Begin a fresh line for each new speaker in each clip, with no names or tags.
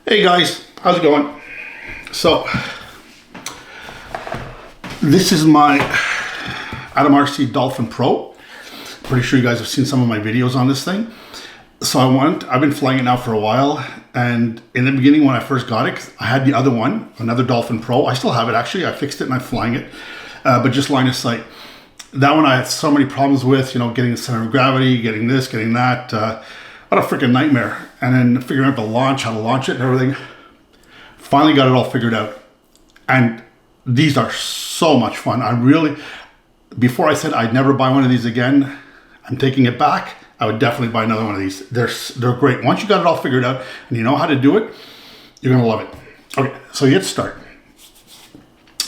Hey guys, how's it going? So, this is my Atomrc Dolphin Pro. Pretty sure you guys have seen some of my videos on this thing. So I've been flying it now for a while, and in the beginning when I first got it, I had the other one, another Dolphin Pro. I still have it actually, I fixed it and I'm flying it, but just line of sight. That one I had so many problems with, you know, getting the center of gravity, getting this, getting that. What a freaking nightmare. And then figuring out how to launch it and everything. Finally got it all figured out. And these are so much fun. Before I said I'd never buy one of these again, I'm taking it back. I would definitely buy another one of these. They're great. Once you got it all figured out and you know how to do it, you're gonna love it. Okay, so let's start.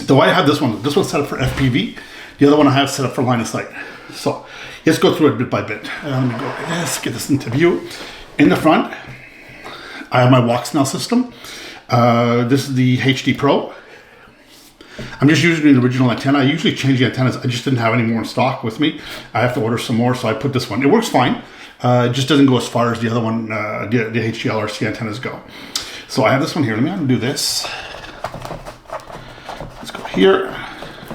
Though I have this one's set up for FPV. The other one I have set up for line of sight. So let's go through it bit by bit. Let me go like this, get this into view. In the front, I have my walk snell system. This is the HD Pro. I'm just using the original antenna. I usually change the antennas. I just didn't have any more in stock with me. I have to order some more, so I put this one. It works fine. It just doesn't go as far as the other one, the HDLRC antennas go. So I have this one here. Let me undo this. Let's go here.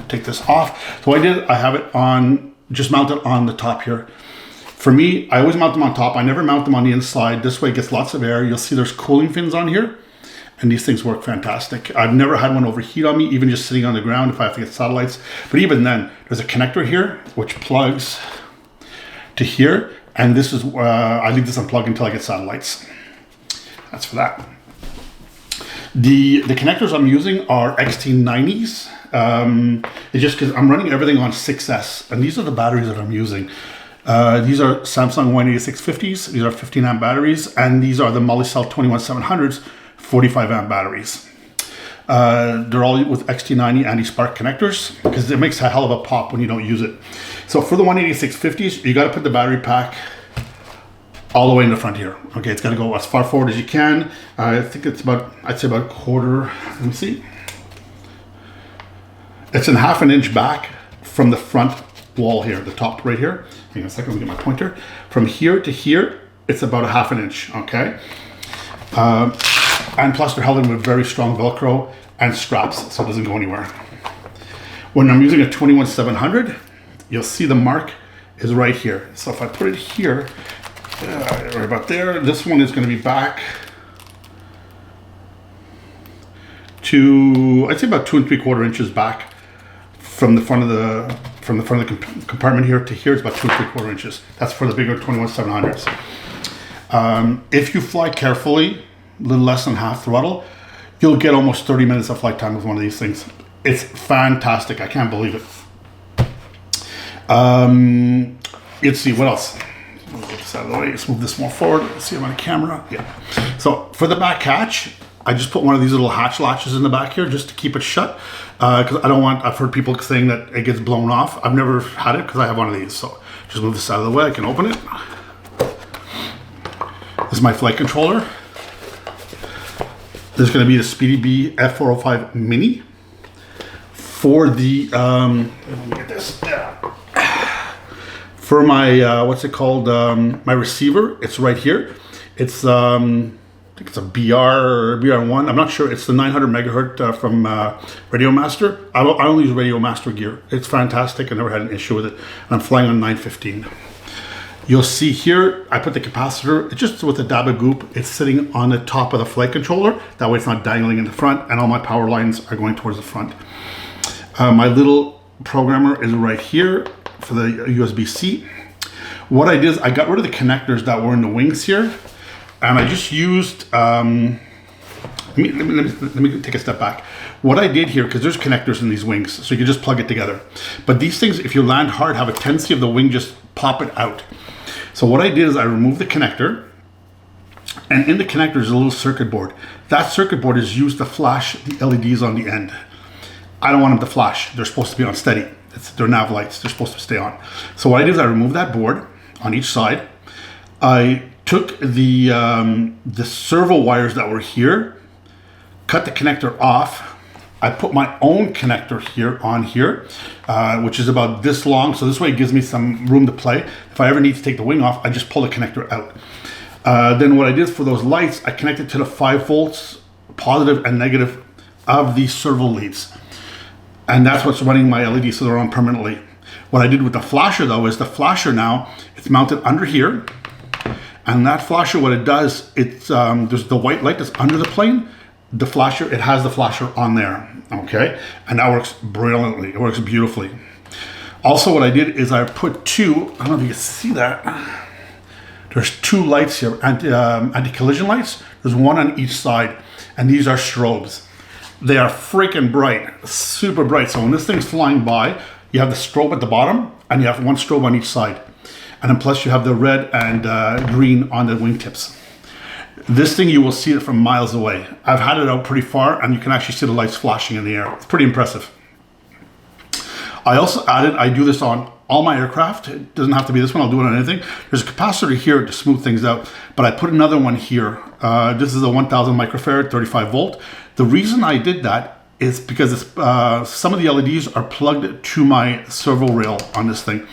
Take this off. So I have it on, just mounted on the top here. For me, I always mount them on top. I never mount them on the inside. This way it gets lots of air. You'll see there's cooling fins on here, and these things work fantastic. I've never had one overheat on me, even just sitting on the ground if I have to get satellites. But even then, there's a connector here, which plugs to here. And this is, I leave this unplugged until I get satellites. That's for that. The connectors I'm using are XT90s. It's just because I'm running everything on 6S, and these are the batteries that I'm using. These are Samsung 18650s. These are 15 amp batteries, and these are the Molicel 21700s, 45 amp batteries. They're all with XT90 anti-spark connectors because it makes a hell of a pop when you don't use it. So for the 18650s, you got to put the battery pack all the way in the front here. Okay, it's got to go as far forward as you can. I think it's about, I'd say about a quarter. Let me see. It's in half an inch back from the front wall here, the top right here. Hang on a second, let me get my pointer. From here to here, it's about a half an inch, okay? And plus they're held in with very strong Velcro and straps, so it doesn't go anywhere. When I'm using a 21700, you'll see the mark is right here. So if I put it here, right about there, this one is gonna be back to, I'd say about 2 3/4 inches back from the front of the compartment here to here. It's about 2 3/4 inches. That's for the bigger 21700s. If you fly carefully, a little less than half throttle, you'll get almost 30 minutes of flight time with one of these things. It's fantastic. I can't believe it. Let's see what else. Let's get this out of the way. Let's move this more forward. Let's see, I'm on camera. Yeah. So for the back hatch, I just put one of these little hatch latches in the back here just to keep it shut. Because I've heard people saying that it gets blown off. I've never had it because I have one of these. So just move this out of the way. I can open it. This is my flight controller. There's going to be the Speedy Bee F405 Mini for the, let me get this. For my, what's it called? My receiver, it's right here. It's, I think it's a BR1. I'm not sure. It's the 900 megahertz from Radio Master. I only use Radio Master gear. It's fantastic. I never had an issue with it. I'm flying on 915. You'll see here, I put the capacitor, it's just with a dab of goop. It's sitting on the top of the flight controller. That way it's not dangling in the front, and all my power lines are going towards the front. My little programmer is right here for the USB-C. What I did is I got rid of the connectors that were in the wings here. And I just used, let me take a step back. What I did here, because there's connectors in these wings, so you can just plug it together. But these things, if you land hard, have a tendency of the wing just pop it out. So what I did is I removed the connector, and in the connector is a little circuit board. That circuit board is used to flash the LEDs on the end. I don't want them to flash. They're supposed to be on steady. They're nav lights. They're supposed to stay on. So what I did is I removed that board on each side. I took the servo wires that were here, cut the connector off. I put my own connector here on here, which is about this long. So this way it gives me some room to play. If I ever need to take the wing off, I just pull the connector out. Then what I did for those lights, I connected to the 5 volts, positive and negative of these servo leads. And that's what's running my LEDs, so they're on permanently. What I did with the flasher though is the flasher now, it's mounted under here. And that flasher, what it does, it's there's the white light that's under the plane. The flasher, it has the flasher on there, okay? And that works brilliantly, it works beautifully. Also what I did is I put 2, I don't know if you can see that. There's 2 lights here, anti-collision lights. There's 1 on each side, and these are strobes. They are freaking bright, super bright. So when this thing's flying by, you have the strobe at the bottom, and you have 1 strobe on each side. And then plus you have the red and green on the wingtips. This thing, you will see it from miles away. I've had it out pretty far, and you can actually see the lights flashing in the air. It's pretty impressive. I also added, I do this on all my aircraft. It doesn't have to be this one, I'll do it on anything. There's a capacitor here to smooth things out, but I put another one here. This is a 1000 microfarad, 35 volt. The reason I did that is because it's, some of the LEDs are plugged to my servo rail on this thing.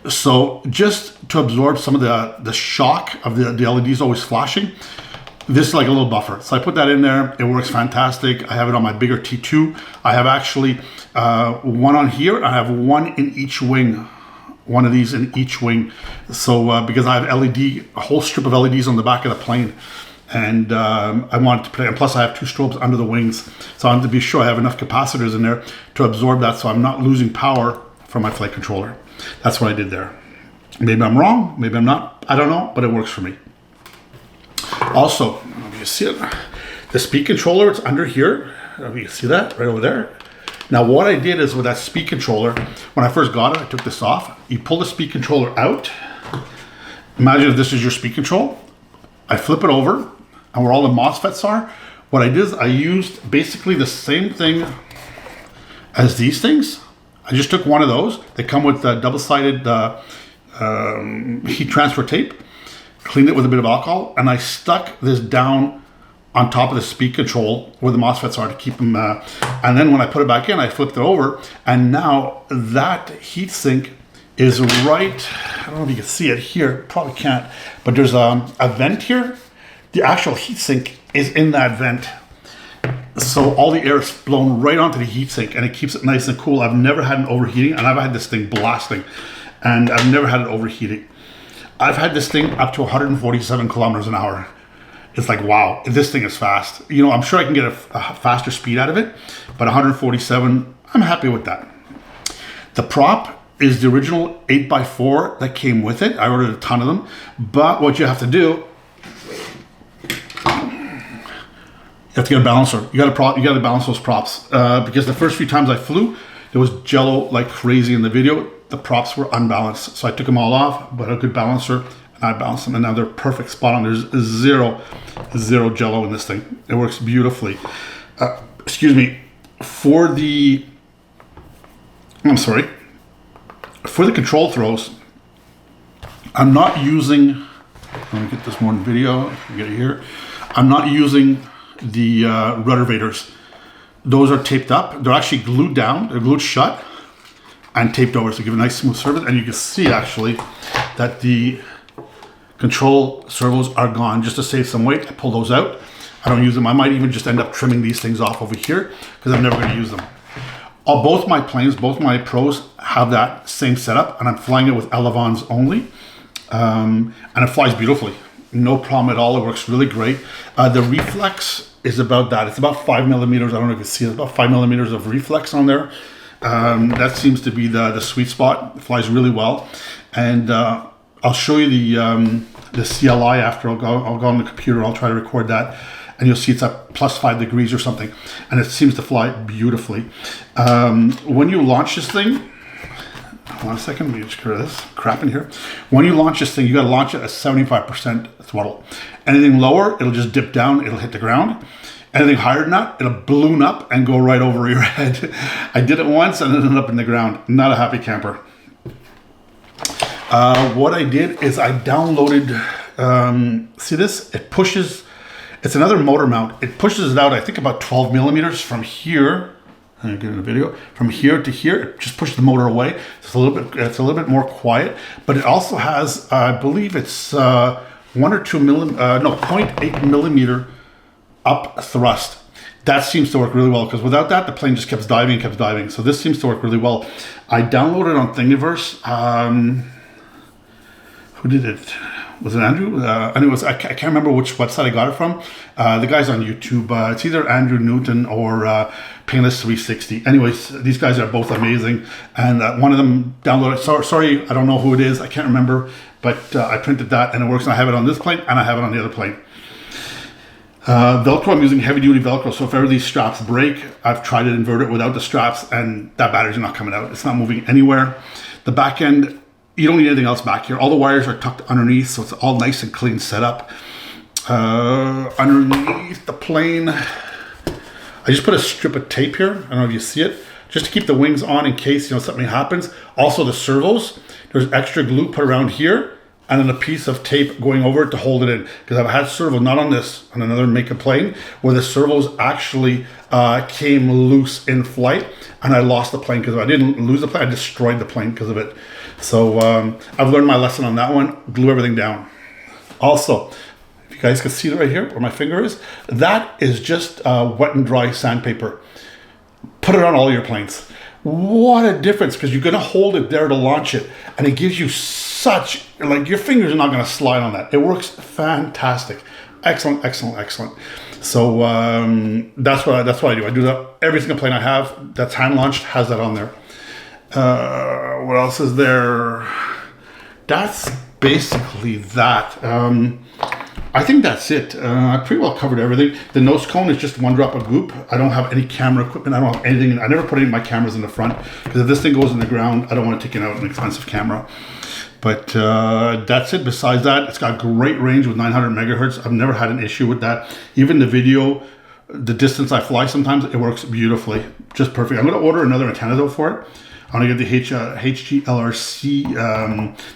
So just to absorb some of the shock of the LEDs always flashing, this is like a little buffer. So I put that in there. It works fantastic. I have it on my bigger T2. I have actually 1 on here. I have 1 in each wing. 1 of these in each wing. So because I have a whole strip of LEDs on the back of the plane. And I wanted to play, and plus I have 2 strobes under the wings. So I want to be sure I have enough capacitors in there to absorb that, so I'm not losing power from my flight controller. That's what I did there. Maybe I'm wrong, maybe I'm not, I don't know, but it works for me. Also, you see it, the speed controller, it's under here. You can see that right over there. Now what I did is with that speed controller, when I first got it, I took this off. You pull the speed controller out. Imagine if this is your speed control. I flip it over, and where all the MOSFETs are, what I did is I used basically the same thing as these things. I just took 1 of those. They come with double-sided heat transfer tape, cleaned it with a bit of alcohol, and I stuck this down on top of the speed control where the MOSFETs are to keep them, and then when I put it back in, I flipped it over, and now that heat sink is right, I don't know if you can see it here, probably can't, but there's a vent here. The actual heatsink is in that vent. So all the air is blown right onto the heatsink, and it keeps it nice and cool. I've never had an overheating, and I've had this thing blasting, and I've never had it overheating. I've had this thing up to 147 kilometers an hour. It's like, wow, this thing is fast. You know, I'm sure I can get a faster speed out of it, but 147, I'm happy with that. The prop is the original 8x4 that came with it. I ordered a ton of them, but what you have to do, you have to get a balancer. You got to balance those props because the first few times I flew, there was jello like crazy in the video. The props were unbalanced, so I took them all off, but a good balancer, and I balanced them, and now they're perfect spot on. There's zero jello in this thing. It works beautifully. Excuse me. For the control throws, I'm not using, let me get this more in video, get it here. I'm not using the rudder vaders. Those are taped up. They're actually glued down, they're glued shut and taped over to give a nice smooth surface. And you can see actually that the control servos are gone. Just to save some weight, I pull those out. I don't use them. I might even just end up trimming these things off over here because I'm never going to use them. Both my planes, both my pros have that same setup, and I'm flying it with elevons only, and it flies beautifully. No problem at all. It works really great. The reflex is about that. It's about 5 millimeters. I don't know if you see it. It's about 5 millimeters of reflex on there. That seems to be the sweet spot. It flies really well, and I'll show you the CLI after. I'll go on the computer. I'll try to record that. And you'll see it's at plus 5 degrees or something, and it seems to fly beautifully. When you launch this thing, hold on a second, let me just clear this crap in here. When you launch this thing, you got to launch it at 75% throttle. Anything lower, it'll just dip down, it'll hit the ground. Anything higher than that, it'll balloon up and go right over your head. I did it once and it ended up in the ground. Not a happy camper. What I did is I downloaded, see this? It pushes. It's another motor mount. It pushes it out, I think about 12 millimeters from here. I'm gonna get in the video. From here to here, it just pushes the motor away. It's a little bit more quiet, but it also has, I believe it's 1 or 2 millimeter, no, 0.8 millimeter up thrust. That seems to work really well, because without that, the plane just kept diving. So this seems to work really well. I downloaded on Thingiverse. Who did it? Was it Andrew? I can't remember which website I got it from. The guy's on YouTube. It's either Andrew Newton or Painless 360. Anyways, these guys are both amazing. And one of them downloaded. Sorry, I don't know who it is. I can't remember. But I printed that and it works. And I have it on this plane and I have it on the other plane. Velcro, I'm using heavy duty Velcro. So if ever these straps break, I've tried to invert it without the straps and that battery's not coming out. It's not moving anywhere. The back end, you don't need anything else back here. All the wires are tucked underneath, so it's all nice and clean set up. Underneath the plane, I just put a strip of tape here. I don't know if you see it, just to keep the wings on in case something happens. Also the servos, there's extra glue put around here, and then a piece of tape going over it to hold it in. Because I've had servos, not on this, on another make a plane, where the servos actually came loose in flight, and I lost the plane. Because I didn't lose the plane, I destroyed the plane because of it. So I've learned my lesson on that one. Glue everything down. Also, if you guys can see it right here where my finger is, that is just wet and dry sandpaper. Put it on all your planes. What a difference, because you're going to hold it there to launch it, and it gives you such, like, your fingers are not going to slide on that. It works fantastic. Excellent. So that's what I do. I do that. Every single plane I have that's hand launched has that on there. What else is there? That's basically that. I think that's it. I pretty well covered everything. The nose cone is just one drop of goop. I don't have any camera equipment. I don't have anything. I never put any of my cameras in the front, because if this thing goes in the ground, I don't want to take it out an expensive camera. But that's it. Besides that, it's got great range with 900 megahertz. I've never had an issue with that. Even the video, the distance I fly sometimes, it works beautifully. Just perfect. I'm going to order another antenna though for it. I'm going to get the HGLRC,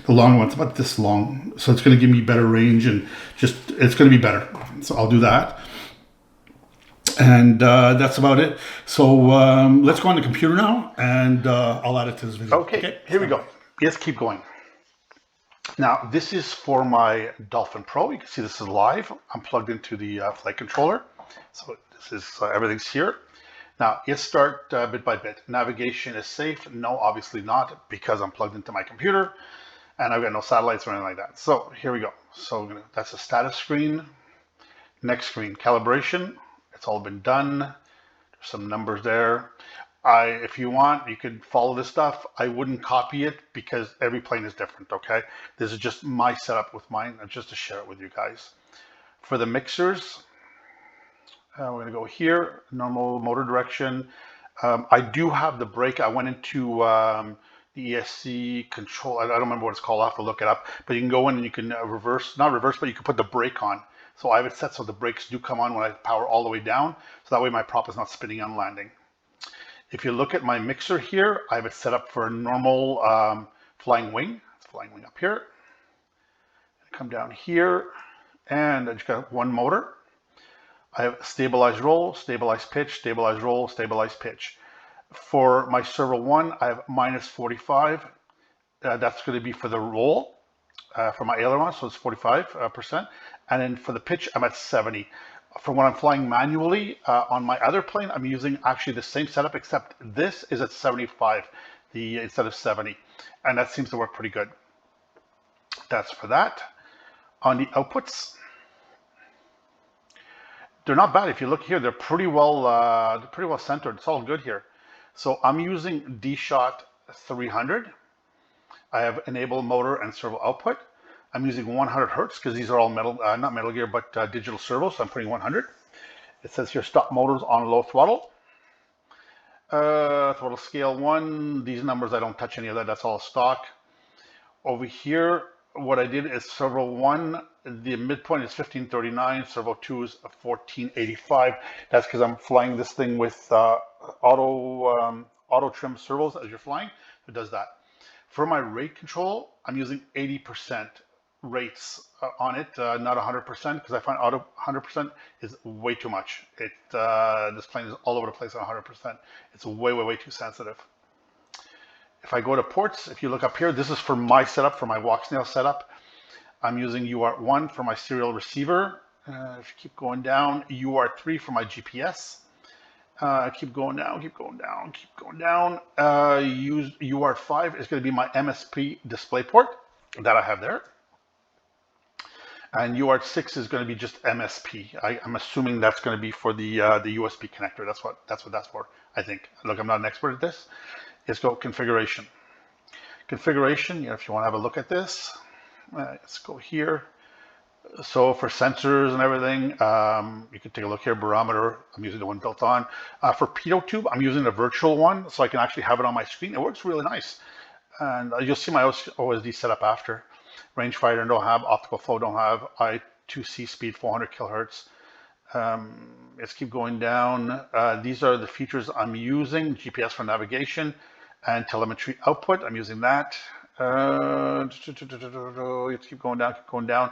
the long one. It's about this long. So it's going to give me better range, and it's going to be better. So I'll do that. And that's about it. So let's go on the computer now, and I'll add it to this video. Okay, here we go. Let's keep going. Now, this is for my Dolphin Pro. You can see this is live. I'm plugged into the flight controller. So this is everything's here. Now, let's start bit by bit. Navigation is safe. No, obviously not, because I'm plugged into my computer and I've got no satellites or anything like that. So here we go. So that's a status screen. Next screen, calibration. It's all been done. There's some numbers there. If you want, you could follow this stuff. I wouldn't copy it because every plane is different, okay? This is just my setup with mine, just to share it with you guys. For the mixers, we're going to go here, normal motor direction. I do have the brake. I went into the ESC control. I don't remember what it's called. I'll have to look it up. But you can go in and you can reverse, not reverse, but you can put the brake on. So I have it set so the brakes do come on when I power all the way down. So that way my prop is not spinning on landing. If you look at my mixer here, I have it set up for a normal flying wing. It's flying wing up here. Come down here, and I just got one motor. I have stabilized roll, stabilized pitch, stabilized roll, stabilized pitch. For my servo 1, I have minus 45. That's going to be for the roll for my aileron, so it's 45%. And then for the pitch, I'm at 70. For when I'm flying manually on my other plane, I'm using actually the same setup, except this is at 75 instead of 70. And that seems to work pretty good. That's for that. On the outputs, they're not bad. If you look here, they're pretty well centered. It's all good here. So I'm using D-Shot 300. I have enable motor and servo output. I'm using 100 hertz because these are all metal, not Metal Gear, but digital servos. So I'm putting 100. It says here stop motors on low throttle. Throttle scale 1. These numbers, I don't touch any of that. That's all stock. Over here, what I did is servo 1, the midpoint is 1539, servo 2 is 1485. That's because I'm flying this thing with auto trim servos as you're flying. It does that. For my rate control, I'm using 80% rates on it, not 100%, because I find auto 100% is way too much. This plane is all over the place at 100%. It's way too sensitive. If I go to ports, if you look up here, this is for my setup, for my walk snail setup. I'm using UART1 for my serial receiver. If you keep going down, UART3 for my GPS. Keep going down, keep going down, keep going down. Use UART5 is going to be my MSP display port that I have there. And UART6 is going to be just MSP. I'm assuming that's going to be for the USB connector. That's what that's for, I think. Look, I'm not an expert at this. Let's go configuration. Configuration, if you want to have a look at this, let's go here. So for sensors and everything, you can take a look here. Barometer, I'm using the one built on. For pitot tube, I'm using the virtual one, so I can actually have it on my screen. It works really nice. And you'll see my OSD setup after. Rangefinder don't have, optical flow don't have, I2C speed 400 kilohertz. Let's keep going down. These are the features I'm using: GPS for navigation and telemetry output. I'm using that. Let's keep going down, keep going down.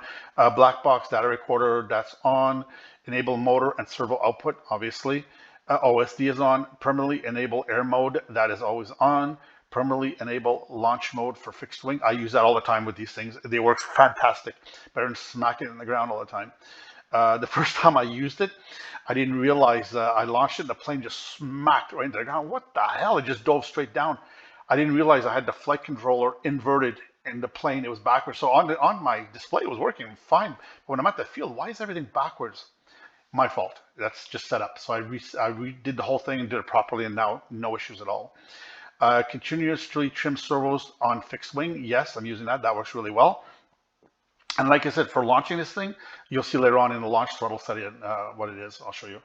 Black box data recorder, that's on. Enable motor and servo output, obviously. OSD is on. Permanently enable air mode, that is always on. Permanently enable launch mode for fixed wing. I use that all the time with these things. They work fantastic. Better than smacking it in the ground all the time. The first time I used it, I didn't realize I launched it and the plane just smacked right into the ground. What the hell? It just dove straight down. I didn't realize I had the flight controller inverted in the plane. It was backwards. So on my display, it was working fine. But when I'm at the field, why is everything backwards? My fault. That's just set up. So I redid the whole thing and did it properly, and now no issues at all. Continuously trim servos on fixed wing. Yes, I'm using that. That works really well. And like I said, for launching this thing, you'll see later on in the launch throttle setting what it is. I'll show you.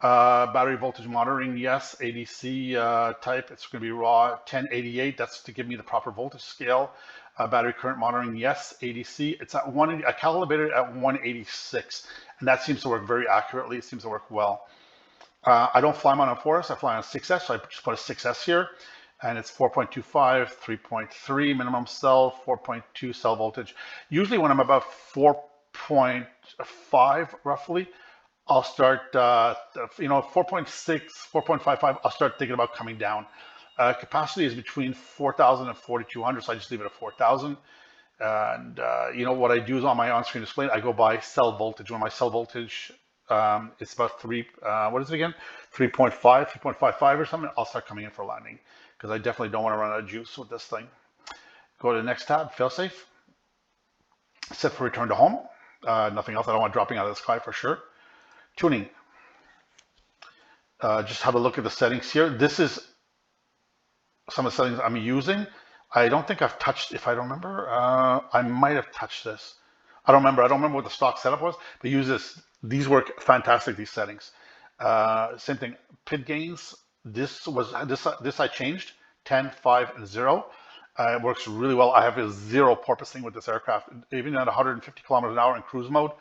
Battery voltage monitoring, yes. ADC type, it's going to be raw 1088. That's to give me the proper voltage scale. Battery current monitoring, yes. ADC, it's at 180. I calibrated it at 186, and that seems to work very accurately. It seems to work well. I don't fly mount on 4S, I fly on 6S, so I just put a 6S here. And it's 4.25, 3.3 minimum cell, 4.2 cell voltage. Usually when I'm about 4.5 roughly, I'll start, 4.6, 4.55, I'll start thinking about coming down. Capacity is between 4,000 and 4,200, so I just leave it at 4,000. And what I do is on my on-screen display, I go by cell voltage. When my cell voltage, it's about 3.5, 3.55 or something, I'll start coming in for landing, because I definitely don't want to run out of juice with this thing. Go to the next tab, failsafe. Set for return to home. Nothing else. I don't want dropping out of the sky for sure. Tuning. Just have a look at the settings here. This is some of the settings I'm using. I don't think I've touched, if I don't remember, I might have touched this. I don't remember what the stock setup was, but use this. These work fantastic, these settings. Same thing, pit gains. This I changed, 10, 5, and 0. It works really well. I have a zero porpoising with this aircraft. Even at 150 kilometers an hour in cruise mode,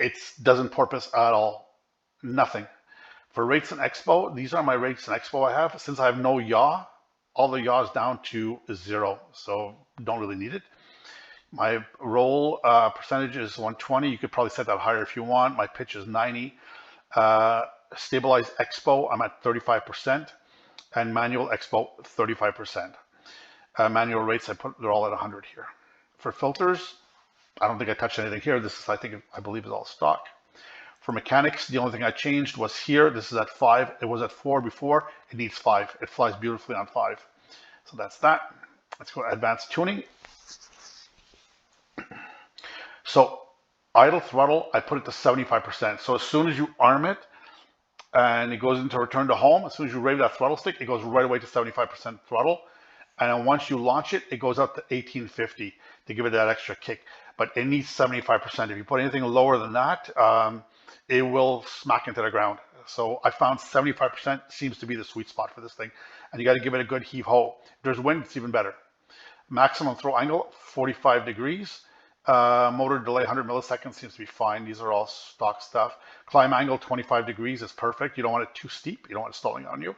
it doesn't porpoise at all. Nothing. For rates and expo, these are my rates and expo I have. Since I have no yaw, all the yaw is down to 0, so don't really need it. My roll percentage is 120. You could probably set that higher if you want. My pitch is 90. Stabilized expo, I'm at 35%, and manual expo, 35%. Manual rates, they're all at 100 here. For filters, I don't think I touched anything here. This is, I believe is all stock. For mechanics, the only thing I changed was here. This is at 5. It was at 4 before. It needs 5. It flies beautifully on 5. So that's that. Let's go to advanced tuning. So idle throttle, I put it to 75%. So as soon as you arm it and it goes into return to home, as soon as you rave that throttle stick, it goes right away to 75% throttle. And then once you launch it, it goes up to 1850 to give it that extra kick. But it needs 75%. If you put anything lower than that, it will smack into the ground. So I found 75% seems to be the sweet spot for this thing. And you got to give it a good heave-ho. If there's wind, it's even better. Maximum throw angle, 45 degrees. Motor delay, 100 milliseconds seems to be fine. These are all stock stuff. Climb angle, 25 degrees is perfect. You don't want it too steep. You don't want it stalling on you.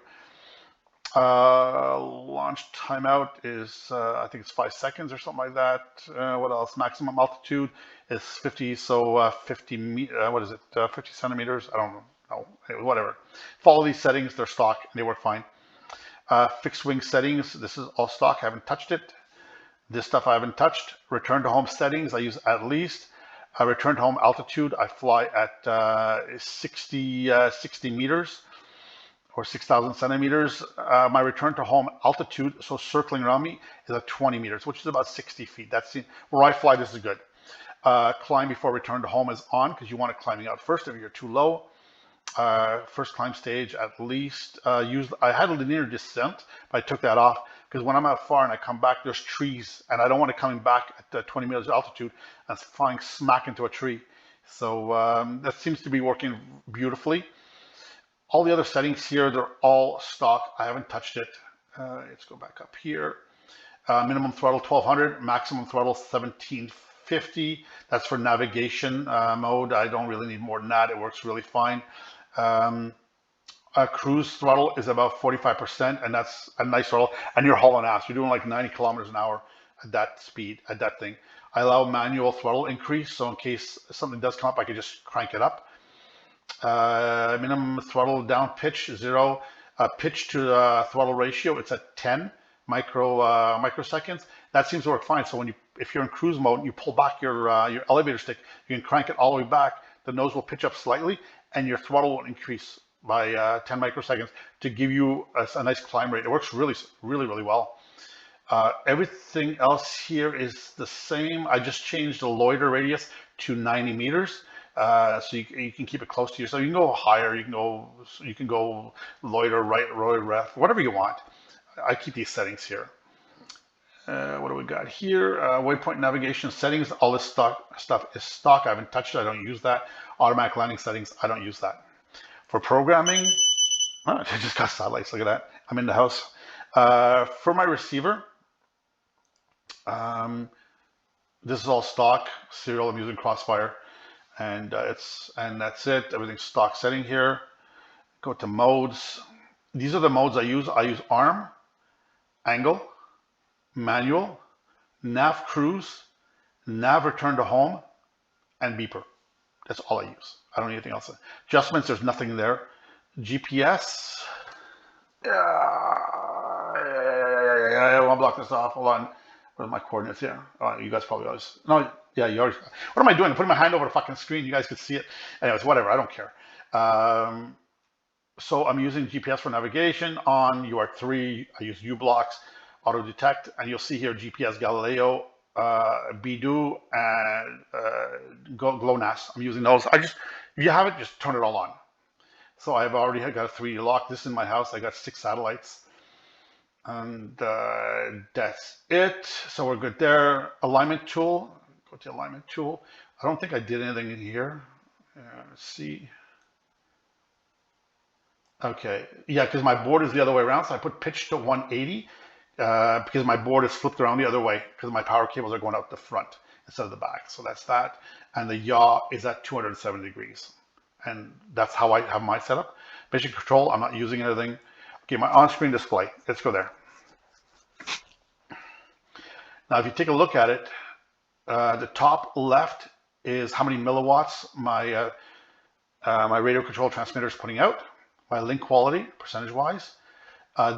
Launch timeout is, I think it's 5 seconds or something like that. What else? Maximum altitude is 50. So 50 centimeters? I don't know. Whatever. Follow these settings. They're stock and they work fine. Fixed wing settings. This is all stock. I haven't touched it. This stuff I haven't touched. Return to home settings, I use at least. Return to home altitude, I fly at 60 meters or 6,000 centimeters. My return to home altitude, so circling around me, is at 20 meters, which is about 60 feet. That's where I fly. This is good. Climb before return to home is on because you want it climbing out first if you're too low. First climb stage at least. I had a linear descent, but I took that off because when I'm out far and I come back, there's trees, and I don't want it coming back at 20 meters altitude and flying smack into a tree. So that seems to be working beautifully. All the other settings here, they're all stock. I haven't touched it. Let's go back up here. Minimum throttle 1200, maximum throttle 1750. That's for navigation mode. I don't really need more than that. It works really fine. Cruise throttle is about 45%, and that's a nice throttle. And you're hauling ass. You're doing like 90 kilometers an hour at that speed, at that thing. I allow manual throttle increase, so in case something does come up, I can just crank it up. Minimum throttle down pitch 0. Pitch to throttle ratio, it's at 10 microseconds. That seems to work fine. So if you're in cruise mode, you pull back your elevator stick, you can crank it all the way back. The nose will pitch up slightly, and your throttle will increase by 10 microseconds to give you a nice climb rate. It works really, really, really well. Everything else here is the same. I just changed the loiter radius to 90 meters. So you can keep it close to you. So you can go higher. You can go loiter, right, loiter, ref, whatever you want. I keep these settings here. What do we got here? Waypoint navigation settings. All this stuff is stock. I haven't touched it. I don't use that. Automatic landing settings. I don't use that. For programming, I just got satellites. Look at that. I'm in the house. For my receiver, this is all stock serial. I'm using Crossfire. And that's it. Everything's stock setting here. Go to modes. These are the modes I use. I use arm, angle, manual, nav cruise, nav return to home, and beeper. That's all I use. I don't need anything else. Adjustments, there's nothing there. GPS. I want to block this off. Hold on. What are my coordinates here? Oh, you guys probably always. No, yeah, you already. What am I doing? I'm putting my hand over the fucking screen. You guys could see it. Anyways, whatever. I don't care. So I'm using GPS for navigation on UART3. I use U-blocks, auto detect, and you'll see here GPS Galileo, Beidou, and GLONASS. I'm using those. If you have it, just turn it all on. So I've already got a 3D lock. This is in my house. I got 6 satellites. And that's it. So we're good there. Alignment tool. Go to alignment tool. I don't think I did anything in here. Let's see. Okay. Yeah, because my board is the other way around. So I put pitch to 180 because my board is flipped around the other way because my power cables are going out the front instead of the back. So that's that. And the yaw is at 270 degrees. And that's how I have my setup. Mission control, I'm not using anything. Okay, my on-screen display. Let's go there. Now, if you take a look at it, the top left is how many milliwatts my radio control transmitter is putting out, my link quality, percentage-wise.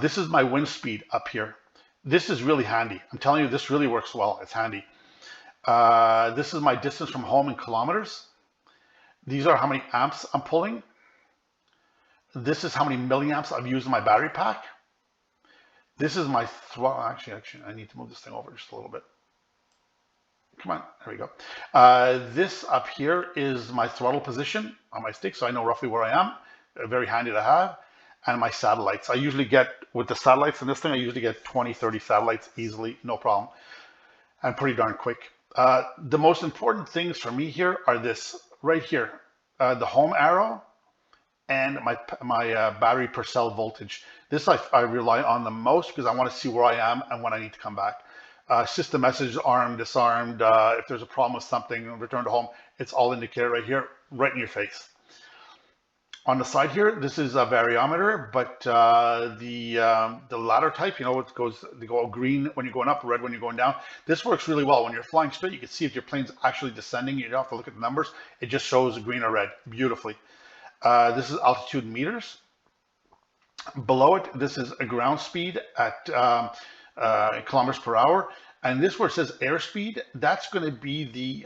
This is my wind speed up here. This is really handy. I'm telling you, this really works well. It's handy. This is my distance from home in kilometers. These are how many amps I'm pulling. This is how many milliamps I've used in my battery pack. This is my throttle. Actually, I need to move this thing over just a little bit. Come on, there we go. This up here is my throttle position on my stick, so I know roughly where I am. Very handy to have. And my satellites. I usually get, with the satellites in this thing, I usually get 20, 30 satellites easily, no problem. And pretty darn quick. The most important things for me here are this right here, the home arrow and my battery per cell voltage. This I rely on the most because I want to see where I am and when I need to come back. System message, armed, disarmed. If there's a problem with something, return to home. It's all indicated right here, right in your face. On the side here, this is a variometer, but the ladder type, you know, they go green when you're going up, red when you're going down. This works really well. When you're flying straight, you can see if your plane's actually descending. You don't have to look at the numbers. It just shows green or red beautifully. This is altitude in meters. Below it, this is a ground speed at kilometers per hour. And this where it says airspeed, that's going to be the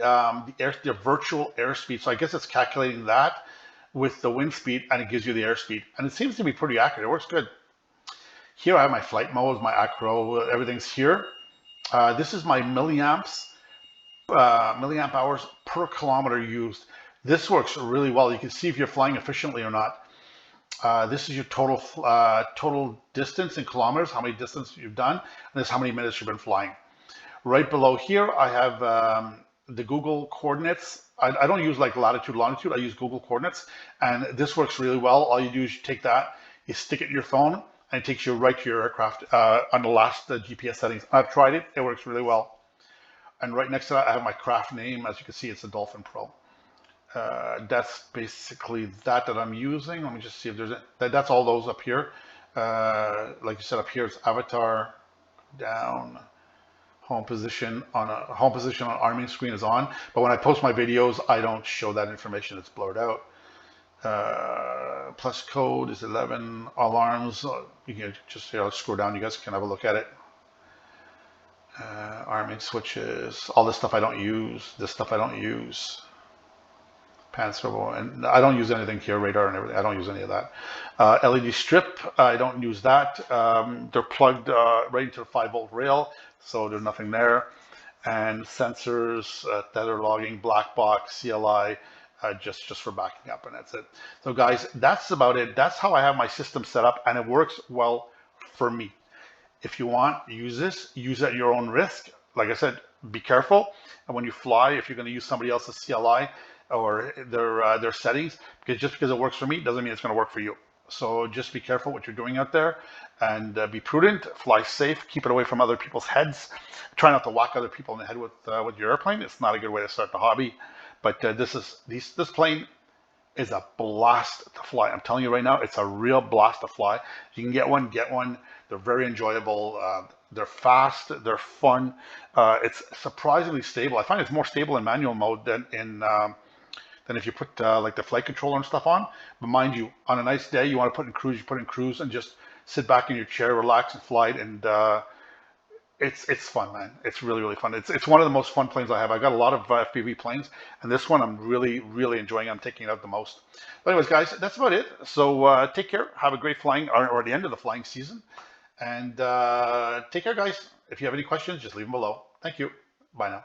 virtual airspeed. So I guess it's calculating that with the wind speed, and it gives you the airspeed. And it seems to be pretty accurate. It works good. Here I have my flight modes, my acro, everything's here. This is my milliamp hours per kilometer used. This works really well. You can see if you're flying efficiently or not. This is your total distance in kilometers, how many distance you've done, and this is how many minutes you've been flying. Right below here, I have the Google coordinates. I don't use like latitude, longitude. I use Google coordinates, and this works really well. All you do is you take that, you stick it in your phone, and it takes you right to your aircraft on the last GPS settings. I've tried it. It works really well. And right next to that, I have my craft name. As you can see, it's a Dolphin Pro. That's basically that I'm using. Let me just see if there's that's all those up here. Like you said, up here is avatar, down, home position on arming screen is on. But when I post my videos, I don't show that information. It's blurred out. Plus code is 11. Alarms. You can just scroll down. You guys can have a look at it. Arming switches. All this stuff I don't use. This stuff I don't use. Pan swivel, and I don't use anything here, radar and everything. I don't use any of that. LED strip, I don't use that. They're plugged right into the 5-volt rail, so there's nothing there. And sensors, tether logging, black box, CLI, just for backing up, and that's it. So guys, that's about it. That's how I have my system set up, and it works well for me. If you want, use this. Use at your own risk. Like I said, be careful. And when you fly, if you're going to use somebody else's CLI or their settings, because just because it works for me doesn't mean it's going to work for you. So just be careful what you're doing out there, and be prudent. Fly safe. Keep it away from other people's heads. Try not to whack other people in the head with your airplane. It's not a good way to start the hobby. But this plane is a blast to fly. I'm telling you right now, it's a real blast to fly. If you can get one, get one. They're very enjoyable. They're fast. They're fun. It's surprisingly stable. I find it's more stable in manual mode than if you put like the flight controller and stuff on. But mind you, on a nice day, you want to put in cruise, you put in cruise and just sit back in your chair, relax and fly it. And it's fun, man. It's really, really fun. It's one of the most fun planes I have. I got a lot of FPV planes, and this one I'm really, really enjoying. I'm taking it out the most. But anyways, guys, that's about it. So take care. Have a great flying, or the end of the flying season. And take care, guys. If you have any questions, just leave them below. Thank you. Bye now.